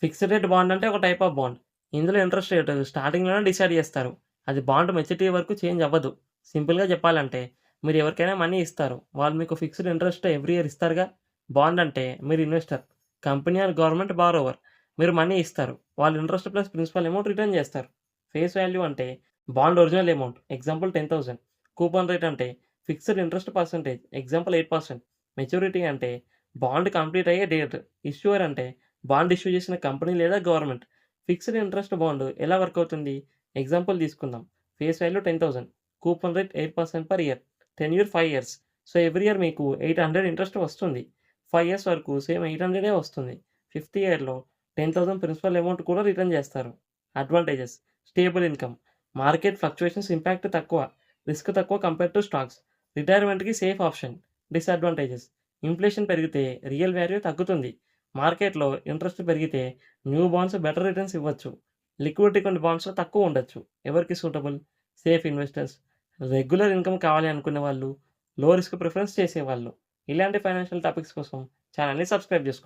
Fixed rate bond అంటే ఒక type of bond. ఇందులో ఇంట్రెస్ట్ రేట్ స్టార్టింగ్‌లోనే డిసైడ్ చేస్తారు. అది బాండ్ మెచ్యూరిటీ వరకు చేంజ్ అవ్వదు. సింపుల్‌గా చెప్పాలంటే మీరు ఎవరికైనా మనీ ఇస్తారు. వాళ్ళు మీకు ఫిక్స్డ్ ఇంట్రెస్ట్ ఎవ్రీ ఇయర్ ఇస్తారుగా. బాండ్ అంటే మీరు investor. Company or government borrower. మీరు మనీ ఇస్తారు. వాళ్ళు interest plus principal amount return చేస్తారు. ఫేస్ వాల్యూ అంటే bond original amount. Example 10,000. Coupon rate అంటే fixed interest percentage. Example 8%. Maturity అంటే బాండ్ కంప్లీట్ అయ్యే డేట్. ఇష్యూయర్ అంటే బాండ్ ఇష్యూ చేసిన కంపెనీ లేదా గవర్నమెంట్. ఫిక్స్డ్ ఇంట్రెస్ట్ బాండ్ ఎలా వర్క్ అవుతుంది? ఎగ్జాంపుల్ తీసుకుందాం. Face value 10,000. Coupon rate 8% per year. Tenure 5 years. So, every year మీకు 800 ఇంట్రెస్ట్ వస్తుంది. 5 ఇయర్స్ వరకు సేమ్ 800 వస్తుంది. ఫిఫ్త్ ఇయర్‌లో 10,000 ప్రిన్సిపల్ అమౌంట్ కూడా రిటర్న్ చేస్తారు. Advantages: stable income. Market fluctuations impact తక్కువ. రిస్క్ తక్కువ కంపేర్ టు స్టాక్స్. రిటైర్మెంట్‌కి సేఫ్ ఆప్షన్. డిసడ్వాంటేజెస్: ఇన్‌ఫ్లేషన్ పెరిగితే రియల్ వాల్యూ తగ్గుతుంది. మార్కెట్‌లో ఇంట్రెస్ట్ పెరిగితే న్యూ బాండ్స్ బెటర్ రిటర్న్స్ ఇవ్వచ్చు. లిక్విడిటీ కొన్ని బాండ్స్‌లో తక్కువ ఉండొచ్చు. ఎవరికి suitable? Safe investors, regular income కావాలి అనుకునే వాళ్ళు, లో రిస్క్ ప్రిఫరెన్స్ చేసేవాళ్ళు. ఇలాంటి ఫైనాన్షియల్ టాపిక్స్ కోసం ఛానెల్‌ని సబ్స్క్రైబ్ చేసుకోండి.